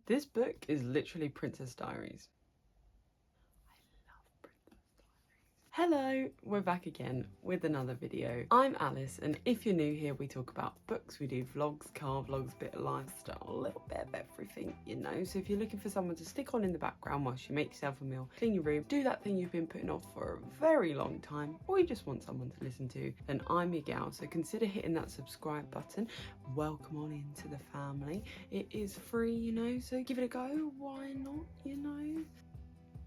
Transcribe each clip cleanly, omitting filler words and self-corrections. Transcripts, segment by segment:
This book is literally Princess Diaries. Hello, we're back again with another video. I'm Alice, and if you're new here, we talk about books, we do vlogs, car vlogs, bit of lifestyle, a little bit of everything, you know. So if you're looking for someone to stick on in the background whilst you make yourself a meal, clean your room, do that thing you've been putting off for a very long time, or you just want someone to listen to, then I'm your gal. So consider hitting that subscribe button. Welcome on into the family. It is free, you know, so give it a go. Why not, you know?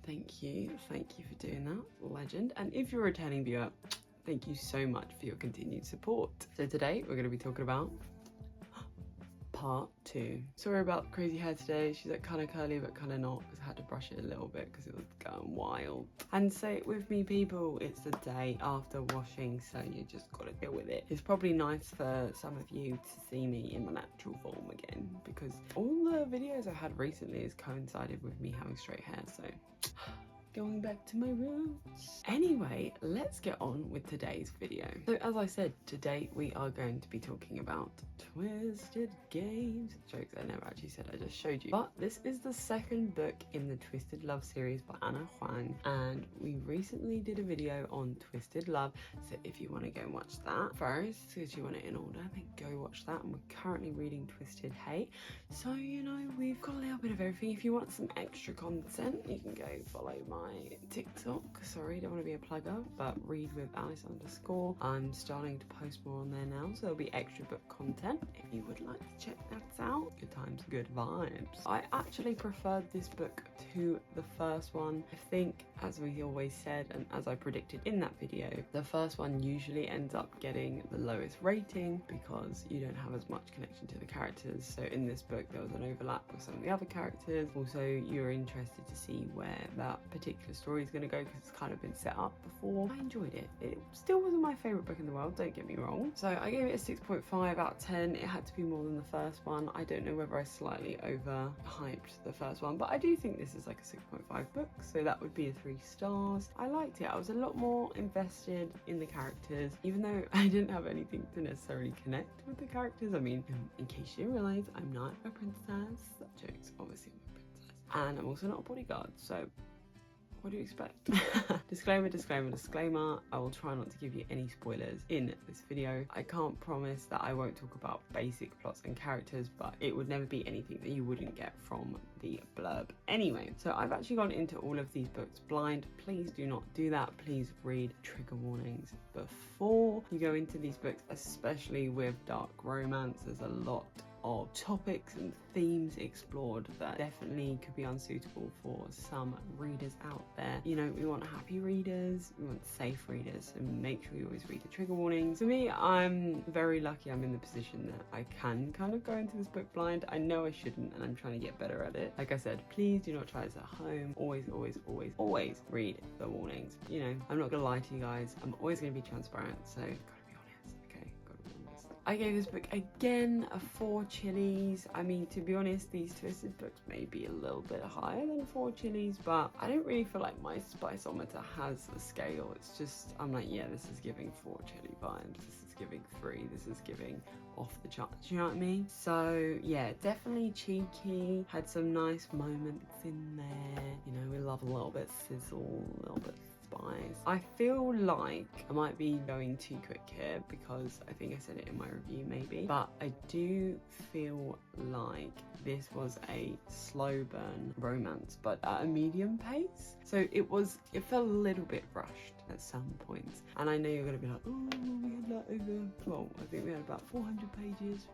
Thank you for doing that, legend. And if you're a returning viewer, thank you so much for your continued support. So today we're going to be talking about part 2. Sorry about crazy hair today. She's like kind of curly but kind of not, because I had to brush it a little bit because it was going wild. And say it with me, people, it's the day after washing, so you just gotta deal with it. It's probably nice for some of you to see me in my natural form again, because all the videos I've had recently has coincided with me having straight hair, so going back to my roots. Anyway, let's get on with today's video. So as I said, today we are going to be talking about Twisted Games. Jokes, I never actually said, I just showed you. But this is the second book in the Twisted Love series by Anna Huang, and we recently did a video on Twisted Love, so if you want to go and watch that first, because you want it in order, then go watch that. And we're currently reading Twisted Heyyyyy, so you know, we've got a little bit of everything. If you want some extra content, you can go follow my TikTok. Sorry, don't want to be a plugger, but read with Alice _. I'm starting to post more on there now, so there'll be extra book content if you would like to check that out. Good times, good vibes. I actually preferred this book to the first one. I think, as we always said, and as I predicted in that video, the first one usually ends up getting the lowest rating because you don't have as much connection to the characters. So in this book there was an overlap with some of the other characters. Also, you're interested to see where that particular story is going to go because it's kind of been set up before. I enjoyed it. It still wasn't my favourite book in the world, don't get me wrong. So I gave it a 6.5 out of 10. It had to be more than the first one. I don't know whether I slightly overhyped the first one, but I do think this is like a 6.5 book, so that would be a 3 stars. I liked it. I was a lot more invested in the characters, even though I didn't have anything to necessarily connect with the characters. I mean, in case you realise, I'm not a princess. Jokes, obviously I'm a princess. And I'm also not a bodyguard, so what do you expect? Disclaimer, disclaimer, disclaimer. I will try not to give you any spoilers in this video. I can't promise that I won't talk about basic plots and characters, but it would never be anything that you wouldn't get from the blurb. Anyway, so I've actually gone into all of these books blind. Please do not do that. Please read trigger warnings before you go into these books, especially with dark romance. There's a lot of topics and themes explored that definitely could be unsuitable for some readers out there. You know, we want happy readers, we want safe readers, so make sure you always read the trigger warnings. For me, I'm very lucky I'm in the position that I can kind of go into this book blind. I know I shouldn't, and I'm trying to get better at it. Like I said, please do not try this at home. Always, always, always, always read the warnings. You know, I'm not gonna lie to you guys. I'm always gonna be transparent, so I gave this book again a 4 chilies. I mean, to be honest, these Twisted books may be a little bit higher than 4 chilies, but I don't really feel like my spiceometer has a scale. It's just, I'm like, yeah, this is giving 4 chili vibes. This is giving 3. This is giving off the charts. You know what I mean? So yeah, definitely cheeky. Had some nice moments in there. You know, we love a little bit of sizzle, a little bit spice. I feel like I might be going too quick here because I think I said it in my review maybe, but I do feel like this was a slow burn romance, but at a medium pace. So it felt a little bit rushed at some points, and I know you're gonna be like, oh, we had that over, well, I think we had about 400 pages,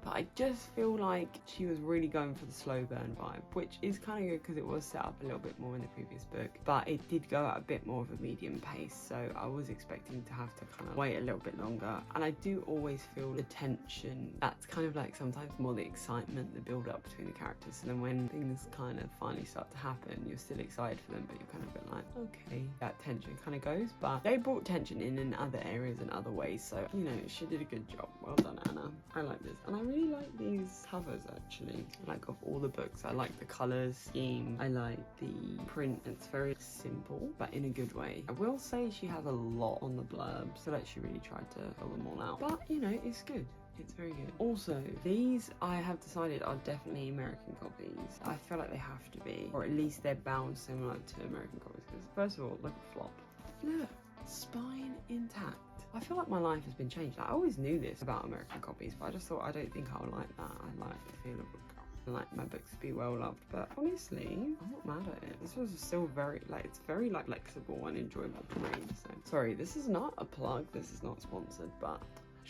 but I just feel like she was really going for the slow burn vibe, which is kind of good because it was set up a little bit more in the previous book, but it did go at a bit more of a medium pace, so I was expecting to have to kind of wait a little bit longer. And I do always feel the tension. That's kind of like sometimes more the excitement, the build up between the characters, and then when things kind of finally start to happen, you're still excited for them, but you're kind of a bit like, okay, that tension kind of goes. But they brought tension in other areas and other ways, so you know, she did a good job. Well done, Anna. I like this, and I really like these covers actually. Like, of all the books, I like the colors scheme, I like the print. It's very simple but in a good way. I will say she has a lot on the blurb, so that she really tried to fill them all out, but you know, it's good. It's very good. Also, these I have decided are definitely American copies. I feel like they have to be, or at least they're bound similar to American copies. Because first of all, look at flop. Look, spine intact. I feel like my life has been changed. I always knew this about American copies, but I just thought I don't think I would like that. I like the feel of like my books to be well loved, but honestly, I'm not mad at it. This was still very it's very like flexible and enjoyable to read. So sorry, this is not a plug. This is not sponsored, but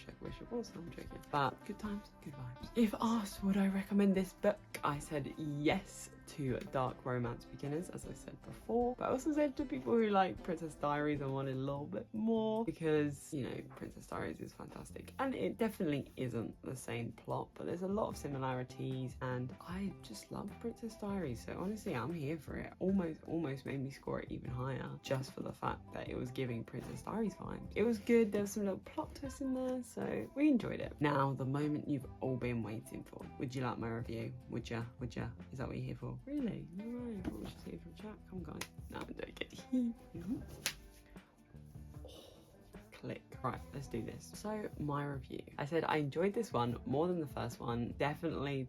I wish it was. I'm joking. But good times, good vibes. If asked would I recommend this book, I said yes to dark romance beginners, as I said before, but I also said to people who like Princess Diaries and wanted a little bit more, because you know Princess Diaries is fantastic and it definitely isn't the same plot, but there's a lot of similarities and I just love Princess Diaries, so honestly I'm here for it. Almost made me score it even higher just for the fact that it was giving Princess Diaries vibes. It was good, there was some little plot twists in there, so we enjoyed it. Now the moment you've all been waiting for. Would you like my review? Would ya? Is that what you're here for? Really? Alright, I thought we should see it from chat. Come on, guys. No, I'm joking. Click. Right, let's do this. So, my review. I said I enjoyed this one more than the first one. Definitely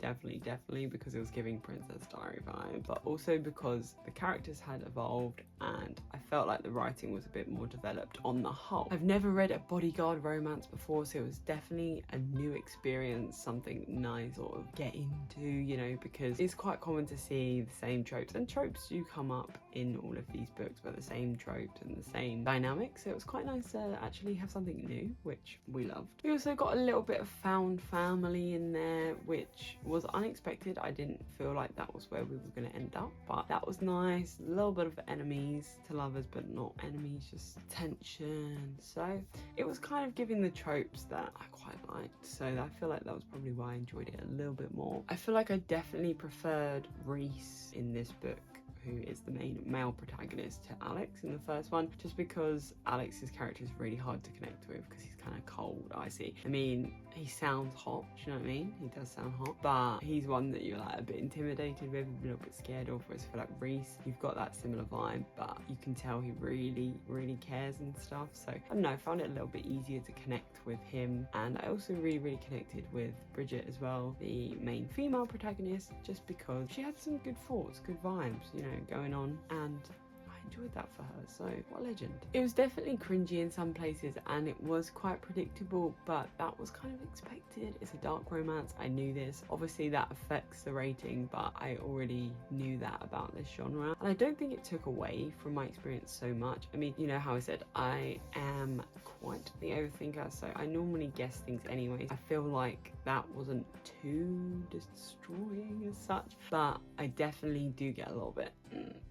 because it was giving Princess Diary vibe, but also because the characters had evolved and I felt like the writing was a bit more developed on the whole. I've never read a bodyguard romance before, so it was definitely a new experience, something nice sort of get into, you know, because it's quite common to see the same tropes, and tropes do come up in all of these books, but the same tropes and the same dynamics, so it was quite nice to actually have something new, which we loved. We also got a little bit of found family in there, which was unexpected. I didn't feel like that was where we were going to end up, but that was nice. A little bit of enemies to lovers, but not enemies, just tension. So it was kind of giving the tropes that I quite liked, so I feel like that was probably why I enjoyed it a little bit more. I feel like I definitely preferred Reese in this book, who is the main male protagonist, to Alex in the first one, just because Alex's character is really hard to connect with because he's kind of cold, icy. I mean, he sounds hot, do you know what I mean? He does sound hot, but he's one that you're like a bit intimidated with, a little bit scared of, whereas for like Reese, you've got that similar vibe, but you can tell he really cares and stuff. So I don't know, I found it a little bit easier to connect with him, and I also really connected with Bridget as well, the main female protagonist, just because she had some good thoughts, good vibes, you know, going on, and I enjoyed that for her, so what a legend. It was definitely cringy in some places and it was quite predictable, but that was kind of expected. It's a dark romance, I knew this. Obviously that affects the rating, but I already knew that about this genre, and I don't think it took away from my experience so much. I mean, you know how I said I am quite the overthinker, so I normally guess things anyways. I feel like that wasn't too destroying as such, but I definitely do get a little bit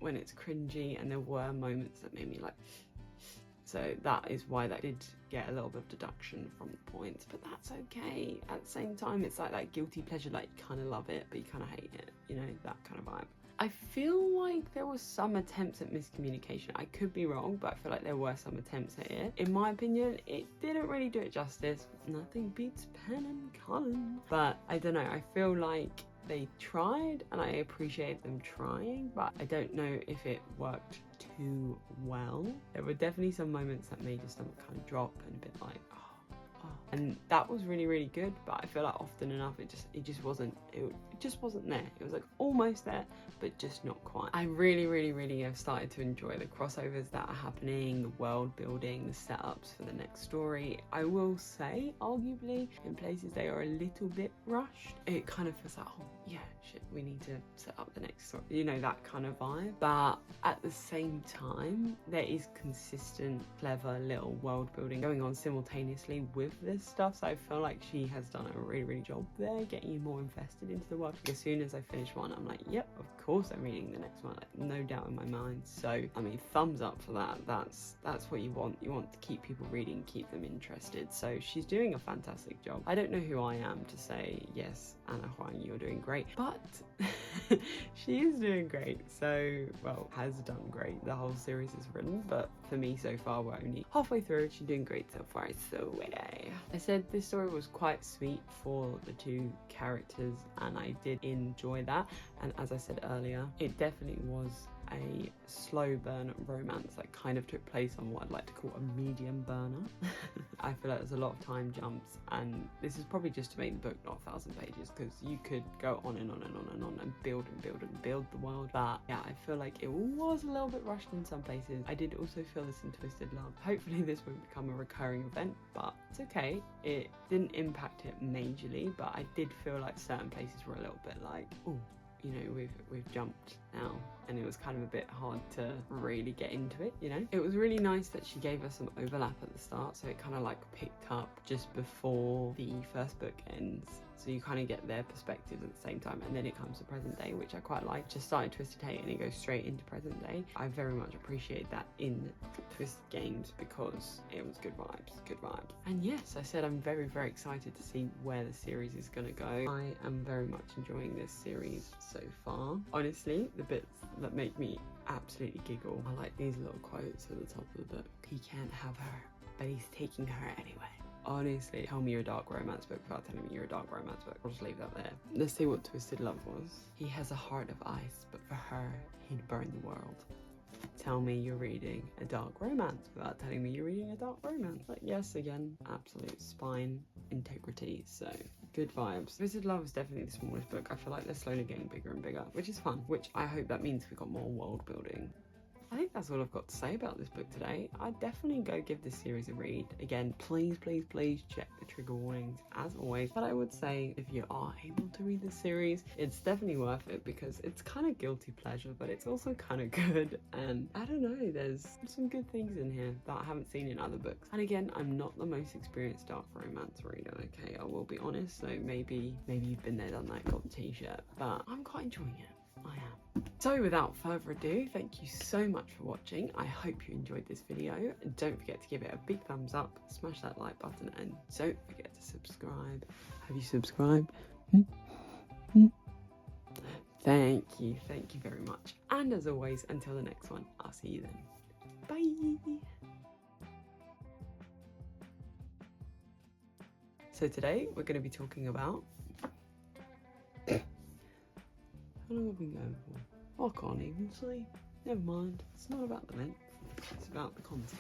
when it's cringy, and there were moments that made me like, so that is why that did get a little bit of deduction from the points, but that's okay. At the same time, it's like that guilty pleasure, like you kind of love it but you kind of hate it, you know, that kind of vibe. I feel like there was some attempts at miscommunication. I could be wrong, but I feel like there were some attempts at it. In my opinion, it didn't really do it justice. Nothing beats pen and Cullen. But I don't know, I feel like they tried and I appreciate them trying, but I don't know if it worked too well. There were definitely some moments that made your stomach kind of drop and a bit like, oh. And that was really good, but I feel like often enough it just wasn't there. It was like almost there, but just not quite. I really have started to enjoy the crossovers that are happening, the world building, the setups for the next story. I will say, arguably, in places they are a little bit rushed. It kind of feels like, oh yeah, shit, we need to set up the next story, you know, that kind of vibe. But at the same time, there is consistent, clever little world building going on simultaneously with this stuff, so I feel like she has done a really job there, getting you more invested into the world. As soon as I finish one, I'm like, yep, of course I'm reading the next one, like no doubt in my mind. So I mean, thumbs up for that. That's what you want. You want to keep people reading, keep them interested, so she's doing a fantastic job. I don't know who I am to say, yes, Anna Huang, you're doing great, but she is doing great. So, well, has done great. The whole series is written, but for me so far we're only halfway through. She's doing great so far, so yay. I said this story was quite sweet for the two characters and I did enjoy that, and as I said earlier, it definitely was a slow burn romance that kind of took place on what I'd like to call a medium burner. I feel like there's a lot of time jumps, and this is probably just to make the book not 1,000 pages, because you could go on and on and on and on and build and build and build the world. But yeah, I feel like it was a little bit rushed in some places. I did also feel this in Twisted Love. Hopefully this won't become a recurring event, but it's okay. It didn't impact it majorly, but I did feel like certain places were a little bit like, oh, you know, we've jumped now, and it was kind of a bit hard to really get into it, you know. It was really nice that she gave us some overlap at the start, so it kind of like picked up just before the first book ends, so you kind of get their perspectives at the same time, and then it comes to present day, which I quite like. Just started Twisted Hate and it goes straight into present day. I very much appreciate that in Twisted games because it was good vibes, good vibes. And yes, I said I'm very, very excited to see where the series is going to go. I am very much enjoying this series so far. Honestly, the bits that make me absolutely giggle are like these little quotes at the top of the book. He can't have her, but he's taking her anyway. Honestly, tell me you're a dark romance book without telling me you're a dark romance book. I'll just leave that there. Let's see what Twisted Love was. He has a heart of ice, but for her, he'd burn the world. Tell me you're reading a dark romance without telling me you're reading a dark romance. But yes, again, absolute spine integrity, so good vibes. Twisted Love is definitely the smallest book. I feel like they're slowly getting bigger and bigger, which is fun, which I hope that means we got more world building. I think that's all I've got to say about this book today. I'd definitely go give this series a read. Again, please, please, please check the trigger warnings as always. But I would say if you are able to read this series, it's definitely worth it because it's kind of guilty pleasure, but it's also kind of good. And I don't know, there's some good things in here that I haven't seen in other books. And again, I'm not the most experienced dark romance reader, okay? I will be honest. So maybe you've been there, done that, got the t-shirt, but I'm quite enjoying it. I am. So without further ado, thank you so much for watching. I hope you enjoyed this video. And don't forget to give it a big thumbs up, smash that like button, and don't forget to subscribe. Have you subscribed? Thank you very much. And as always, until the next one, I'll see you then. Bye. So today we're going to be talking about... How long have we been going for? I can't even see. Never mind. It's not about the length. It's about the content.